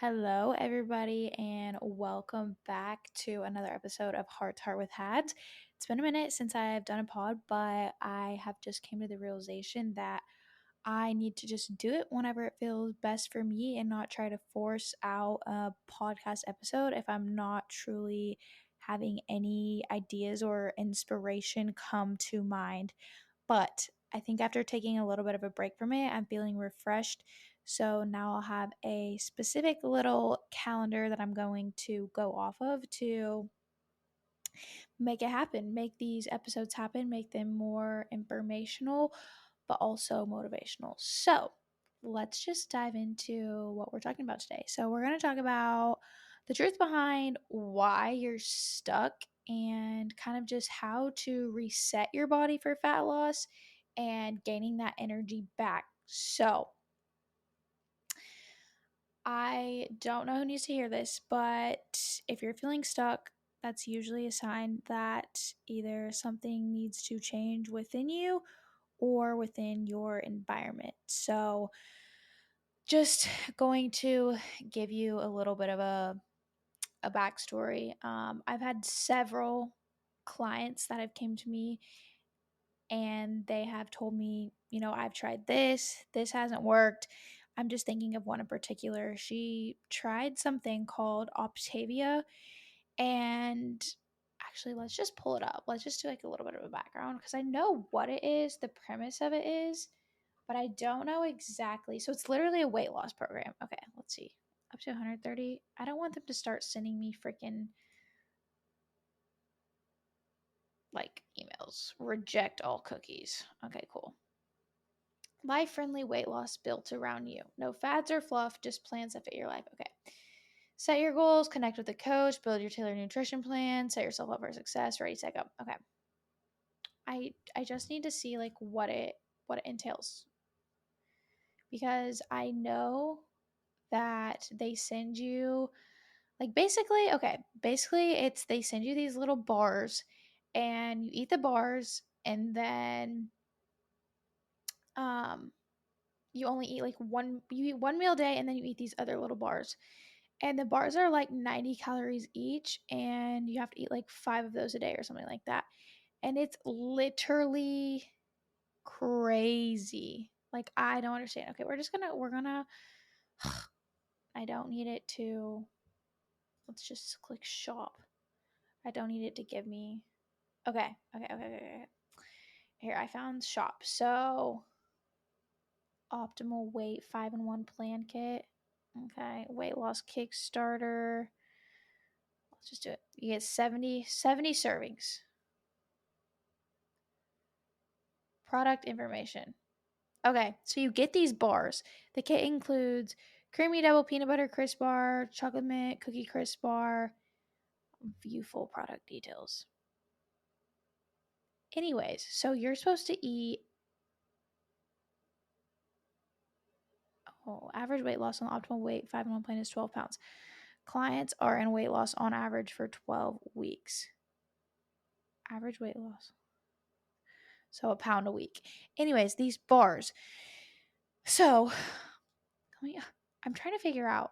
Hello, everybody, and welcome back to another episode of Heart to Heart with Hads. It's been a minute since I've done a pod, but I have just came to the realization that I need to just do it whenever it feels best for me and not try to force out a podcast episode if I'm not truly having any ideas or inspiration come to mind. But I think after taking a little bit of a break from it, I'm feeling refreshed. So now I'll have a specific little calendar that I'm going to go off of to make it happen, make these episodes happen, make them more informational, but also motivational. So let's just dive into what we're talking about today. So, we're going to talk about the truth behind why you're stuck and kind of just how to reset your body for fat loss and gaining that energy back. So, I don't know who needs to hear this, but if you're feeling stuck, that's usually a sign that either something needs to change within you or within your environment. So, just going to give you a little bit of a backstory. I've had several clients that have came to me and they have told me, I've tried this hasn't worked. I'm just thinking of one in particular. She tried something called Optavia, and actually, let's just pull it up. Let's just do like a little bit of a background because I know what it is, the premise of it is, but I don't know exactly. So it's literally a weight loss program. Okay, let's see. Up to 130. I don't want them to start sending me freaking like emails. Reject all cookies. Okay, cool. Life friendly weight loss built around you. No fads or fluff, just plans that fit your life. Okay. Set your goals, connect with a coach, build your tailored nutrition plan, set yourself up for success, ready, set, go. Okay. I just need to see like what it entails. Because I know that they send you like basically it's they send you these little bars and you eat the bars and then um you only eat like you eat one meal a day and then you eat these other little bars. And the bars are like 90 calories each and you have to eat like 5 of those a day or something like that. And it's literally crazy. Like I don't understand. Okay, we're gonna I don't need it to let's just click shop. I don't need it to give me okay. Here, I found shop. So, optimal weight 5-in-1 plan kit. Okay, weight loss Kickstarter. Let's just do it. You get 70 servings. Product information. Okay, so you get these bars. The kit includes creamy double peanut butter crisp bar, chocolate mint cookie crisp bar. View full product details. Anyways, so you're supposed to eat average weight loss on the optimal weight 5-in-1 plan is 12 pounds. Clients are in weight loss on average for 12 weeks. Average weight loss. So a pound a week. Anyways, these bars. So, I'm trying to figure out.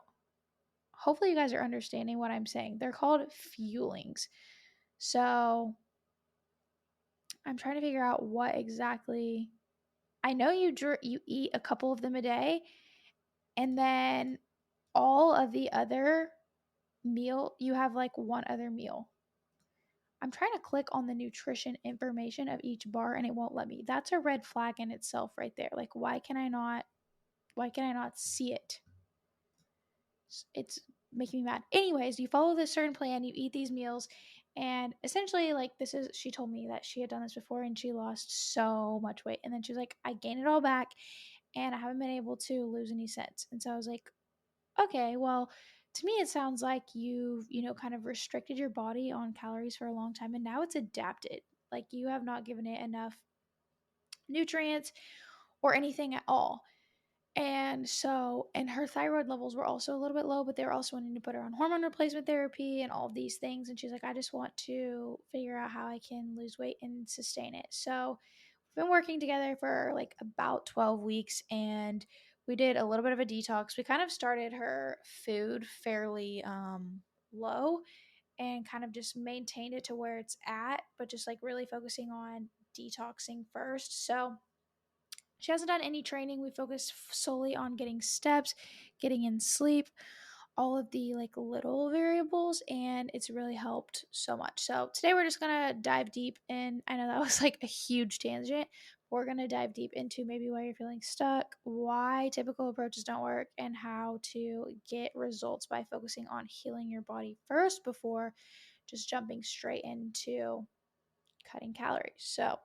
Hopefully, you guys are understanding what I'm saying. They're called fuelings. So, I'm trying to figure out what exactly. I know you eat a couple of them a day, and then all of the other meal you have like one other meal. I'm trying to click on the nutrition information of each bar and it won't let me. That's a red flag in itself right there. Like why can I not see it? It's making me mad. Anyways, you follow this certain plan, you eat these meals, and essentially like she told me that she had done this before and she lost so much weight. And then she was like, I gained it all back and I haven't been able to lose any since. And so I was like, okay, well, to me, it sounds like you've, kind of restricted your body on calories for a long time and now it's adapted. Like you have not given it enough nutrients or anything at all. And her thyroid levels were also a little bit low, but they were also wanting to put her on hormone replacement therapy and all of these things. And she's like, I just want to figure out how I can lose weight and sustain it. So we've been working together for like about 12 weeks and we did a little bit of a detox. We kind of started her food fairly low and kind of just maintained it to where it's at, but just like really focusing on detoxing first. So she hasn't done any training. We focused solely on getting steps, getting in sleep, all of the like little variables, and it's really helped so much. So today we're just gonna dive deep in. I know that was like a huge tangent. We're gonna dive deep into maybe why you're feeling stuck, why typical approaches don't work, and how to get results by focusing on healing your body first before just jumping straight into cutting calories. So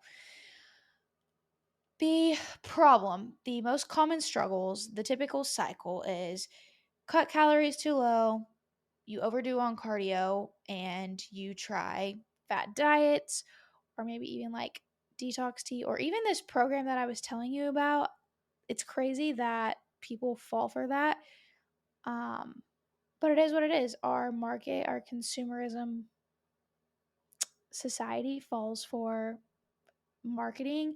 the problem, the most common struggles, the typical cycle is cut calories too low, you overdo on cardio, and you try fat diets or maybe even like detox tea or even this program that I was telling you about. It's crazy that people fall for that. Um, but it is what it is. Our market, our consumerism society falls for marketing,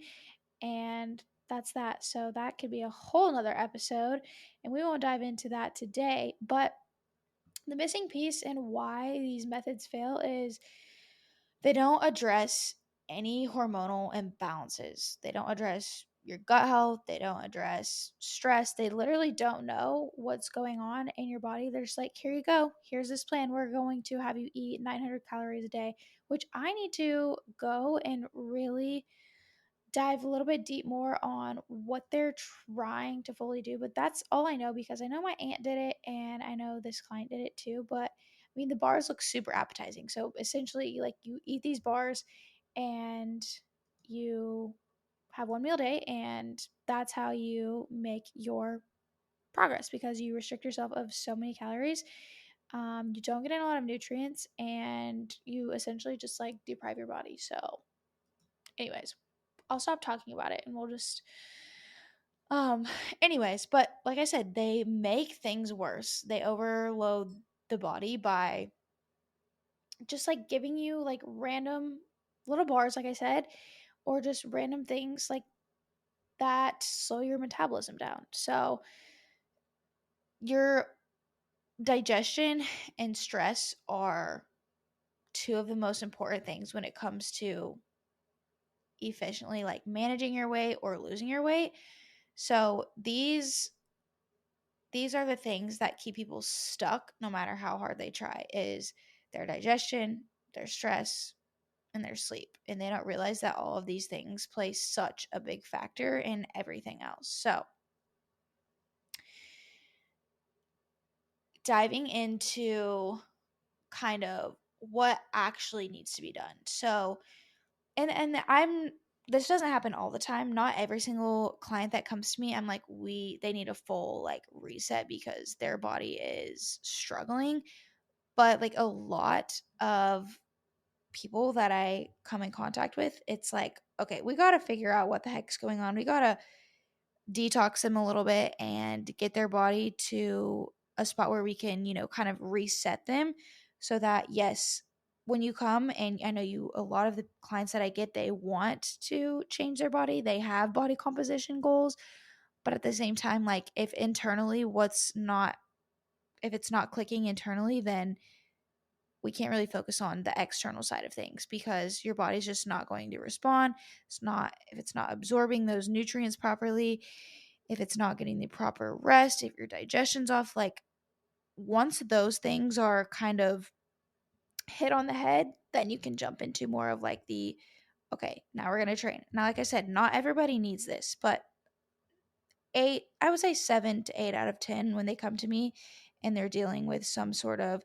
and that's that. So that could be a whole nother episode, and we won't dive into that today. But the missing piece and why these methods fail is they don't address any hormonal imbalances. They don't address your gut health. They don't address stress. They literally don't know what's going on in your body. They're just like, here you go. Here's this plan. We're going to have you eat 900 calories a day, which I need to go and really dive a little bit deep more on what they're trying to fully do. But that's all I know because I know my aunt did it and I know this client did it too. But I mean, the bars look super appetizing. So essentially, like you eat these bars and you have one meal a day, and that's how you make your progress because you restrict yourself of so many calories. You don't get in a lot of nutrients, and you essentially just like deprive your body. So, anyways, I'll stop talking about it and we'll just um anyways, but like I said, they make things worse. They overload the body by just like giving you like random little bars like I said, or just random things like that slow your metabolism down. So, your digestion and stress are two of the most important things when it comes to efficiently like managing your weight or losing your weight. So, these are the things that keep people stuck no matter how hard they try is their digestion, their stress, and their sleep. And they don't realize that all of these things play such a big factor in everything else. So, diving into kind of what actually needs to be done. So, and I'm this doesn't happen all the time. Not every single client that comes to me, I'm like, they need a full like reset because their body is struggling. But like a lot of people that I come in contact with, it's like, okay, we got to figure out what the heck's going on. We got to detox them a little bit and get their body to a spot where we can, kind of reset them so that, yes, when you come, and I know a lot of the clients that I get, they want to change their body, they have body composition goals, but at the same time, like if it's not clicking internally, then we can't really focus on the external side of things because your body's just not going to respond. If it's not absorbing those nutrients properly, if it's not getting the proper rest, if your digestion's off, like once those things are kind of hit on the head, then you can jump into more of like okay, now we're going to train. Now, like I said, not everybody needs this, but I would say 7 to 8 out of 10 when they come to me and they're dealing with some sort of,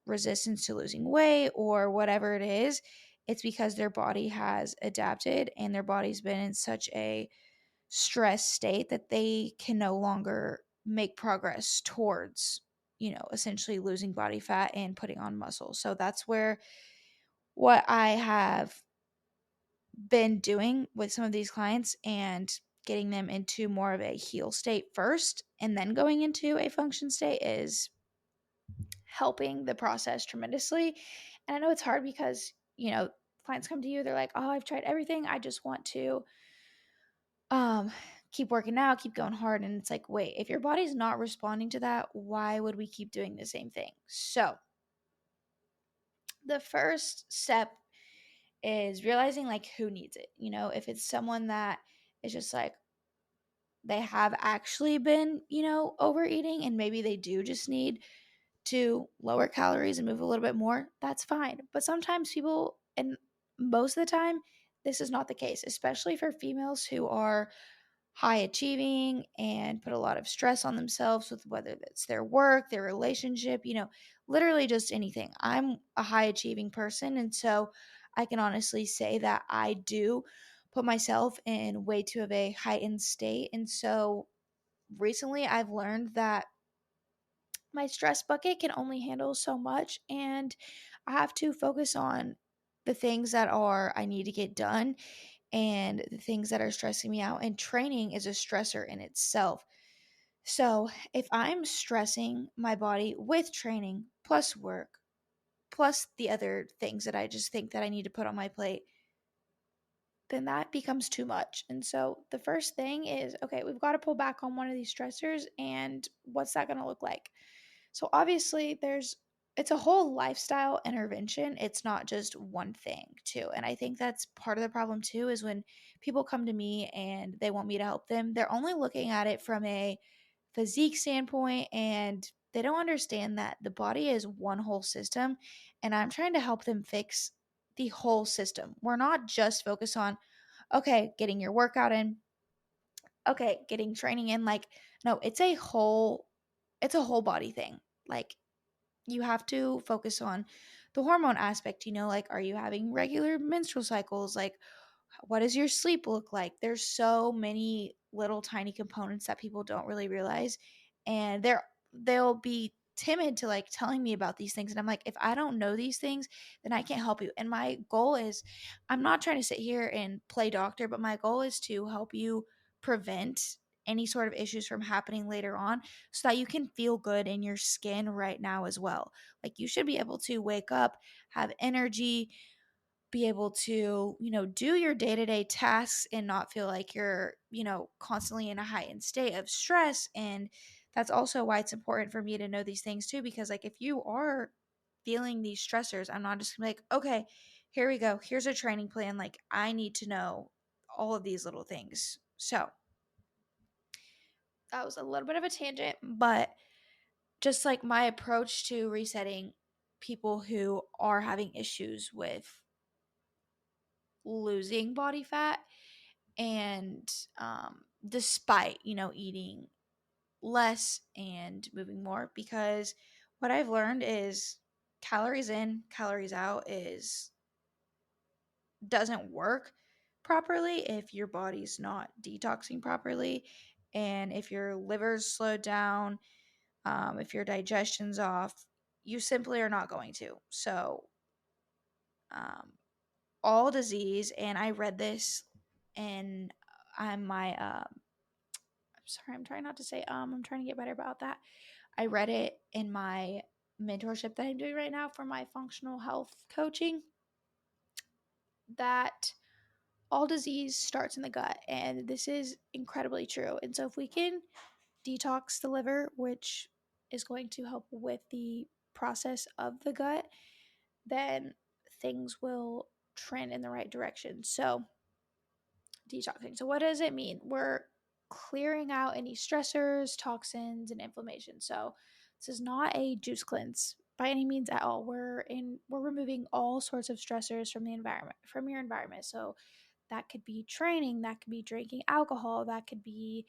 resistance to losing weight or whatever it is, it's because their body has adapted and their body's been in such a stress state that they can no longer make progress towards, essentially losing body fat and putting on muscle. So that's where what I have been doing with some of these clients and getting them into more of a heal state first and then going into a function state is helping the process tremendously. And I know it's hard because, clients come to you, they're like, "Oh, I've tried everything. I just want to um keep working out, keep going hard. And it's like, wait, if your body's not responding to that, why would we keep doing the same thing? So the first step is realizing like who needs it. If it's someone that is just like they have actually been, overeating and maybe they do just need to lower calories and move a little bit more, that's fine. But sometimes people, and most of the time, this is not the case, especially for females who are high achieving and put a lot of stress on themselves with whether it's their work, their relationship, literally just anything. I'm a high achieving person. And so I can honestly say that I do put myself in way too of a heightened state. And so recently I've learned that my stress bucket can only handle so much, and I have to focus on the things that are I need to get done and the things that are stressing me out. And training is a stressor in itself. So, if I'm stressing my body with training plus work plus the other things that I just think that I need to put on my plate, then that becomes too much. And so the first thing is, okay, we've got to pull back on one of these stressors, and what's that going to look like? So obviously it's a whole lifestyle intervention. It's not just one thing, too. And I think that's part of the problem too is when people come to me and they want me to help them, they're only looking at it from a physique standpoint, and they don't understand that the body is one whole system, and I'm trying to help them fix the whole system. We're not just focused on, okay, getting your workout in, okay, getting training in. Like, no, it's a whole body thing. Like, you have to focus on the hormone aspect, like, are you having regular menstrual cycles? Like, what does your sleep look like? There's so many little tiny components that people don't really realize, and they'll be timid to like telling me about these things, and I'm like, if I don't know these things, then I can't help you. And my goal is, I'm not trying to sit here and play doctor, but my goal is to help you prevent any sort of issues from happening later on so that you can feel good in your skin right now as well. Like, you should be able to wake up, have energy, be able to, do your day-to-day tasks and not feel like you're, constantly in a heightened state of stress. And that's also why it's important for me to know these things too, because like if you are feeling these stressors, I'm not just gonna be like, okay, here we go, here's a training plan. Like, I need to know all of these little things. So that was a little bit of a tangent, but just like my approach to resetting people who are having issues with losing body fat, and despite eating less and moving more, because what I've learned is calories in, calories out is doesn't work properly if your body's not detoxing properly, and if your liver's slowed down, if your digestion's off, you simply are not going to. So um, all disease, and I read this in my I'm sorry, I'm trying not to say I'm trying to get better about that. I read it in my mentorship that I'm doing right now for my functional health coaching, that all disease starts in the gut, and this is incredibly true. And so if we can detox the liver, which is going to help with the process of the gut, then things will trend in the right direction. So detoxing. So what does it mean? We're clearing out any stressors, toxins, and inflammation. So this is not a juice cleanse by any means at all. We're removing all sorts of stressors from the environment, from your environment. So that could be training, that could be drinking alcohol, that could be,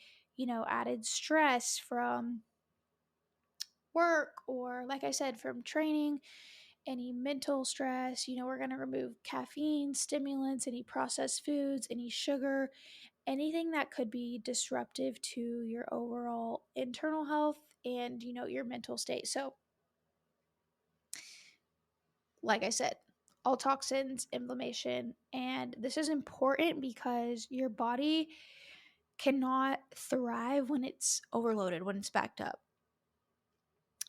added stress from work, or like I said, from training, any mental stress. We're going to remove caffeine, stimulants, any processed foods, any sugar, anything that could be disruptive to your overall internal health and your mental state. So like I said, all toxins, inflammation, and this is important because your body cannot thrive when it's overloaded, when it's backed up.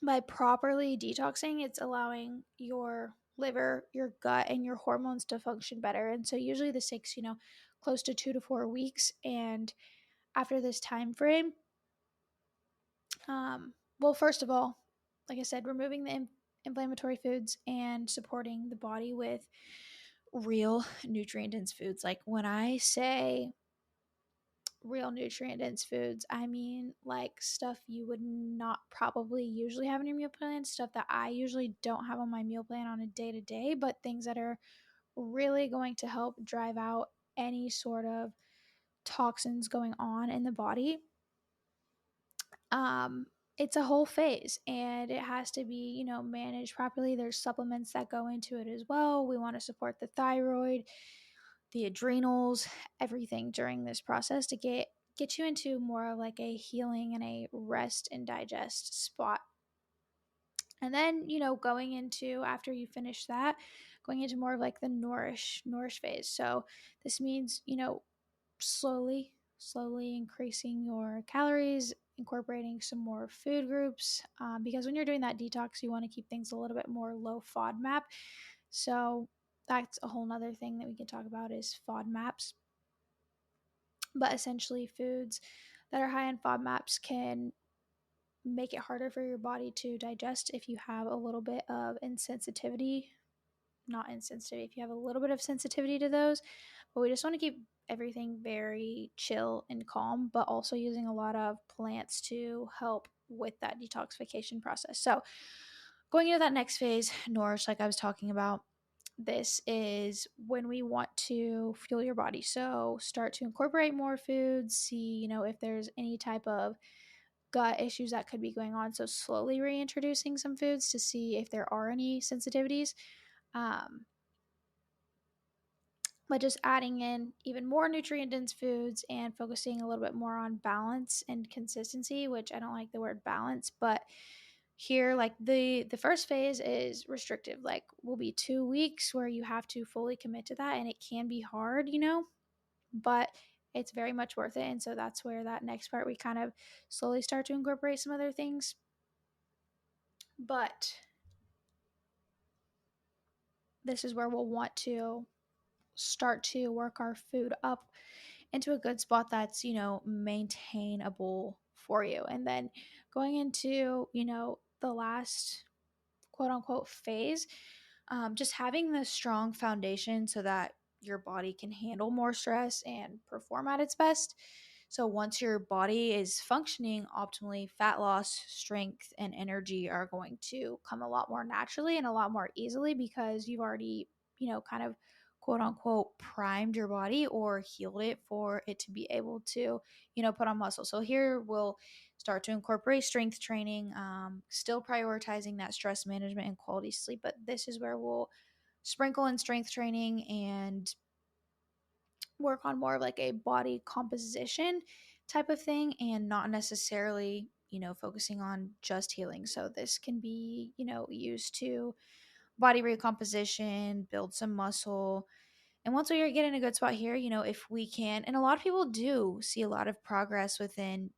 By properly detoxing, it's allowing your liver, your gut, and your hormones to function better. And so usually this takes close to 2 to 4 weeks. And after this time frame, well, first of all, like I said, removing the inflammatory foods and supporting the body with real nutrient dense foods. Like when I say real nutrient dense foods, I mean like stuff you would not probably usually have in your meal plan, stuff that I usually don't have on my meal plan on a day to day, but things that are really going to help drive out any sort of toxins going on in the body. um it's a whole phase and it has to be, managed properly. There's supplements that go into it as well. We want to support the thyroid, the adrenals, everything during this process to get you into more of like a healing and a rest and digest spot. And then, going into, after you finish that, going into more of like the nourish phase. So this means, slowly increasing your calories, incorporating some more food groups, because when you're doing that detox, you want to keep things a little bit more low FODMAP. So that's a whole nother thing that we can talk about is FODMAPs. But essentially, foods that are high in FODMAPs can make it harder for your body to digest if you have a little bit of insensitivity. Not insensitive, if you have a little bit of sensitivity to those. But we just want to keep everything very chill and calm, but also using a lot of plants to help with that detoxification process. So going into that next phase, nourish, like I was talking about, this is when we want to fuel your body. So start to incorporate more foods, see, if there's any type of gut issues that could be going on. So slowly reintroducing some foods to see if there are any sensitivities. Um, but just adding in even more nutrient dense foods and focusing a little bit more on balance and consistency, which I don't like the word balance, but here, like the first phase is restrictive, like will be 2 weeks where you have to fully commit to that, and it can be hard, but it's very much worth it. And so that's where that next part we kind of slowly start to incorporate some other things. But this is where we'll want to start to work our food up into a good spot that's, maintainable for you. And then going into, the last quote unquote phase, just having the strong foundation so that your body can handle more stress and perform at its best. So once your body is functioning optimally, fat loss, strength, and energy are going to come a lot more naturally and a lot more easily because you've already, kind of quote unquote primed your body or healed it for it to be able to, put on muscle. So here we'll start to incorporate strength training, still prioritizing that stress management and quality sleep. But this is where we'll sprinkle in strength training and work on more of like a body composition type of thing and not necessarily, focusing on just healing. So this can be, used to body recomposition, build some muscle. And once we get in a good spot here, if we can, and a lot of people do see a lot of progress within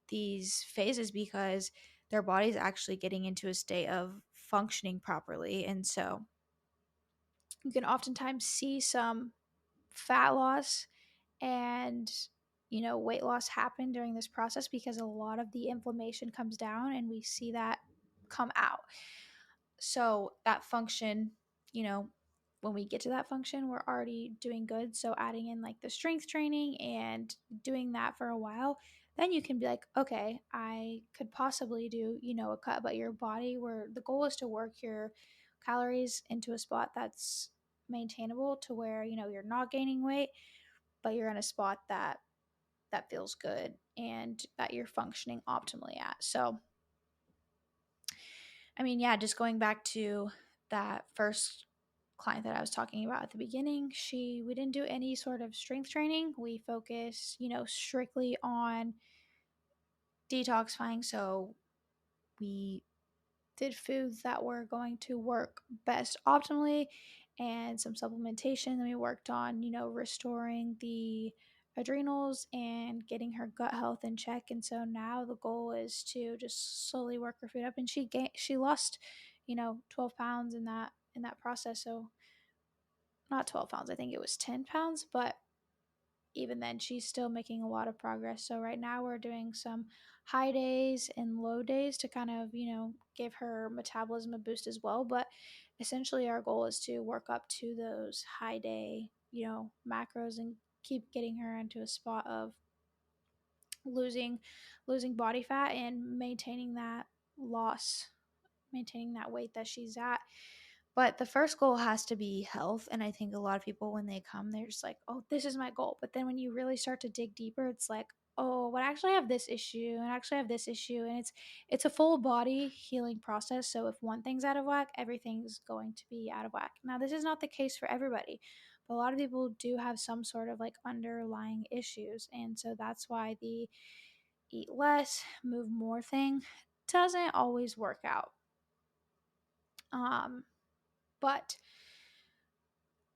these phases because their body's actually getting into a state of functioning properly. And so you can oftentimes see some fat loss and weight loss happen during this process because a lot of the inflammation comes down and we see that come out. So that function, you know when we get to that function, we're already doing good. So adding in like the strength training and doing that for a while, then you can be like, okay, I could possibly do a cut. But your body, where the goal is to work your calories into a spot that's maintainable to where you're not gaining weight, but you're in a spot that feels good and that you're functioning optimally at. So I mean, yeah, just going back to that first client that I was talking about at the beginning, we didn't do any sort of strength training. We focus, strictly on detoxifying. So we did foods that were going to work best optimally and some supplementation. Then we worked on, restoring the adrenals and getting her gut health in check. And so now the goal is to just slowly work her food up. And she lost, 12 pounds in that process. So not 12 pounds, I think it was 10 pounds, but even then, she's still making a lot of progress. So right now we're doing some high days and low days to kind of, give her metabolism a boost as well. But essentially, our goal is to work up to those high day, macros and keep getting her into a spot of losing body fat and loss maintaining that weight that she's at. But the first goal has to be health. And I think a lot of people, when they come, they're just like, oh, this is my goal. But then when you really start to dig deeper, it's like, oh, but I actually have this issue and I actually have this issue. And it's a full body healing process. So if one thing's out of whack, everything's going to be out of whack. Now, this is not the case for everybody, but a lot of people do have some sort of like underlying issues. And so that's why the eat less, move more thing doesn't always work out. Um, but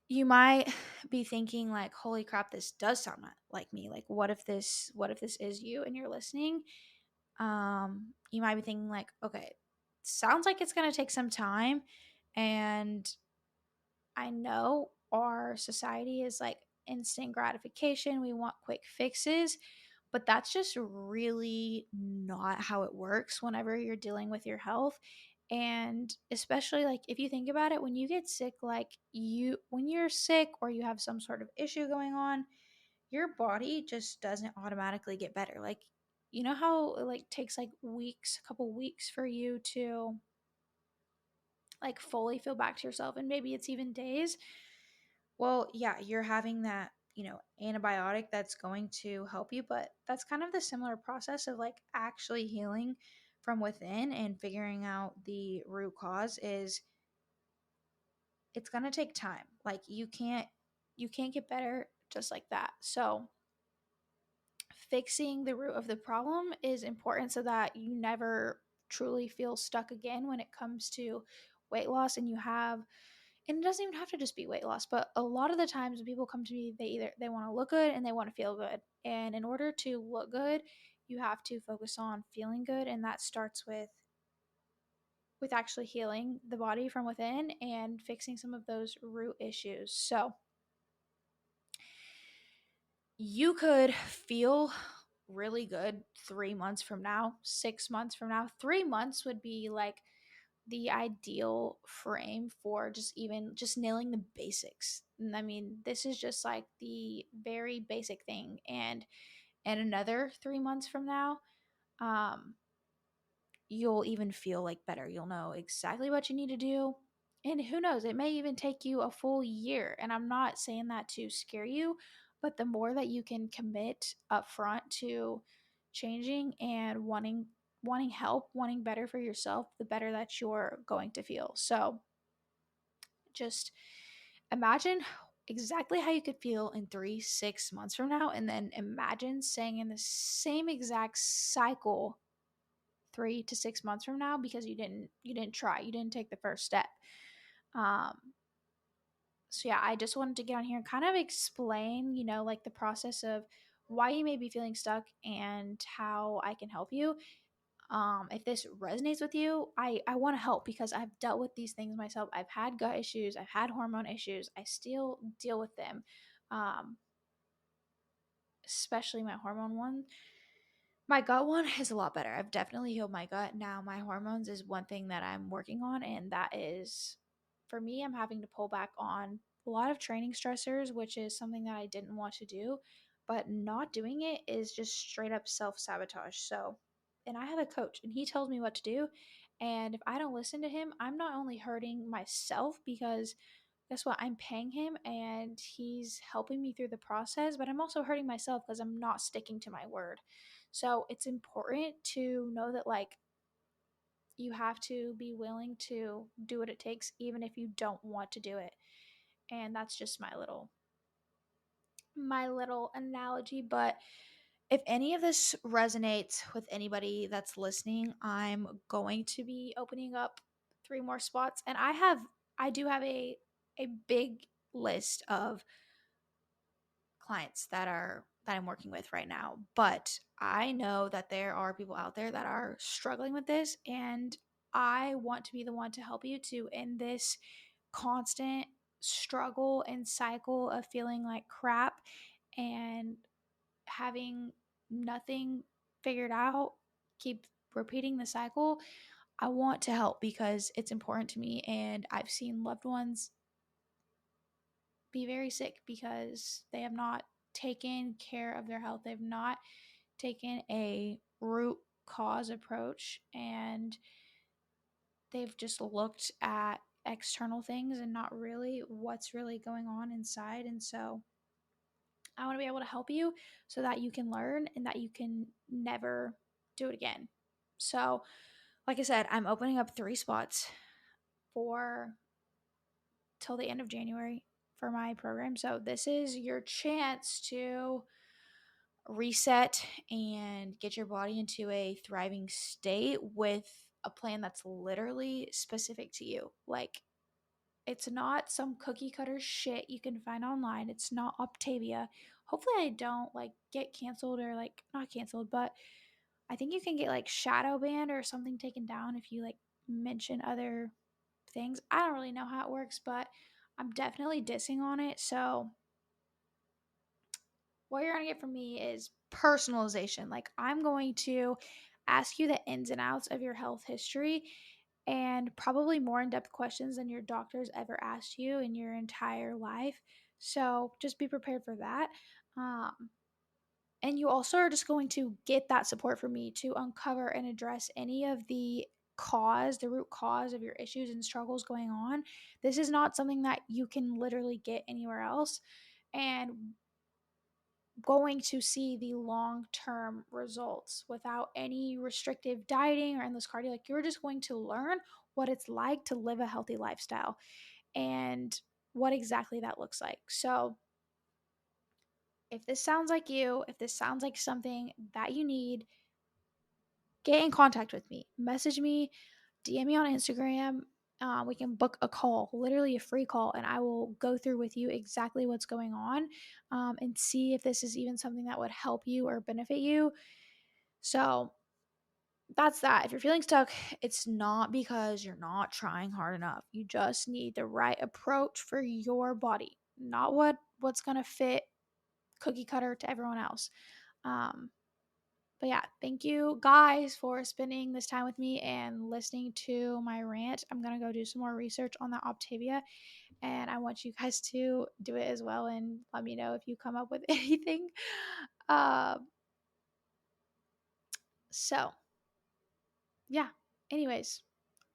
you might be thinking like, holy crap, this does sound like me. Like, what if this is you and you're listening? You might be thinking like, okay, sounds like it's gonna take some time. And I know our society is like instant gratification. We want quick fixes, but that's just really not how it works whenever you're dealing with your health. And especially like if you think about it, when you get sick, when you're sick or you have some sort of issue going on, your body just doesn't automatically get better. Like, you know how it like takes like weeks, a couple weeks for you to like fully feel back to yourself, and maybe it's even days. Well, yeah, you're having that, antibiotic that's going to help you, but that's kind of the similar process of like actually healing from within and figuring out the root cause is it's going to take time. Like you can't get better just like that. So, fixing the root of the problem is important so that you never truly feel stuck again when it comes to weight loss. And it doesn't even have to just be weight loss, but a lot of the times when people come to me, they want to look good and they want to feel good. And in order to look good, you have to focus on feeling good, and that starts with actually healing the body from within and fixing some of those root issues. So, you could feel really good 3 months from now, 6 months from now. 3 months would be like the ideal frame for just nailing the basics. And I mean, this is just like the very basic thing. And another 3 months from now, um, you'll even feel like better. You'll know exactly what you need to do. And who knows, it may even take you a full year. And I'm not saying that to scare you, but the more that you can commit up front to changing and wanting help, wanting better for yourself, the better that you're going to feel. So just imagine exactly how you could feel in 3 6 months from now, and then imagine staying in the same exact cycle 3 to 6 months from now because you didn't try, you didn't take the first step. um so yeah, I just wanted to get on here and kind of explain, like the process of why you may be feeling stuck and how I can help you. If this resonates with you, I want to help because I've dealt with these things myself. I've had gut issues, I've had hormone issues, I still deal with them. um Especially my hormone one. My gut one is a lot better. I've definitely healed my gut. Now, my hormones is one thing that I'm working on, and that is, for me, I'm having to pull back on a lot of training stressors, which is something that I didn't want to do, but not doing it is just straight up self sabotage. So, and I have a coach, and he tells me what to do. And if I don't listen to him, I'm not only hurting myself because guess what? I'm paying him and he's helping me through the process, but I'm also hurting myself because I'm not sticking to my word. So it's important to know that, like, you have to be willing to do what it takes, even if you don't want to do it. And that's just my little analogy. But if any of this resonates with anybody that's listening, I'm going to be opening up 3 more spots. And I do have a big list of clients that I'm working with right now. But I know that there are people out there that are struggling with this, and I want to be the one to help you to end this constant struggle and cycle of feeling like crap and having nothing figured out, keep repeating the cycle, I want to help because it's important to me. And I've seen loved ones be very sick because they have not taken care of their health. They've not taken a root cause approach, and they've just looked at external things and not really what's really going on inside. And so I want to be able to help you so that you can learn and that you can never do it again. So, like I said, I'm opening up 3 spots for till the end of January for my program. So, this is your chance to reset and get your body into a thriving state with a plan that's literally specific to you. Like, it's not some cookie cutter shit you can find online. It's not Optavia. Hopefully I don't like get canceled or like not canceled, but I think you can get like shadow banned or something taken down if you like mention other things. I don't really know how it works, but I'm definitely dissing on it. So what you're going to get from me is personalization. Like, I'm going to ask you the ins and outs of your health history and probably more in depth questions than your doctor's ever asked you in your entire life. So just be prepared for that. Um, and you also are just going to get that support from me to uncover and address any of the root cause of your issues and struggles going on. This is not something that you can literally get anywhere else. And going to see the long term results without any restrictive dieting or endless cardio. Like, you're just going to learn what it's like to live a healthy lifestyle and what exactly that looks like. So, if this sounds like you, if this sounds like something that you need, get in contact with me. Message me, DM me on Instagram. We can book a call, literally a free call, and I will go through with you exactly what's going on, and see if this is even something that would help you or benefit you. So that's that. If you're feeling stuck, it's not because you're not trying hard enough. You just need the right approach for your body, not what's gonna fit cookie cutter to everyone else. Um, but yeah, thank you guys for spending this time with me and listening to my rant. I'm going to go do some more research on that Optavia, and I want you guys to do it as well and let me know if you come up with anything. Uh, so, yeah, anyways,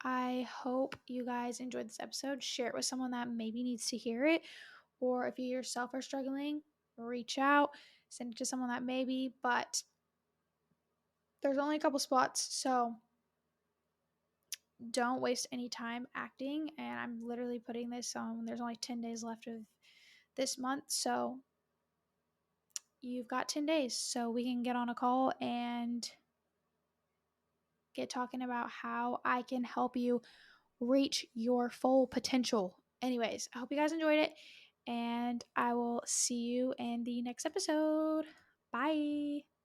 I hope you guys enjoyed this episode. Share it with someone that maybe needs to hear it, or if you yourself are struggling, reach out, send it to someone that maybe, but there's only a couple spots, so don't waste any time acting. And I'm literally putting this on, there's only 10 days left of this month, so you've got 10 days so we can get on a call and get talking about how I can help you reach your full potential. Anyways, I hope you guys enjoyed it, and I will see you in the next episode. Bye.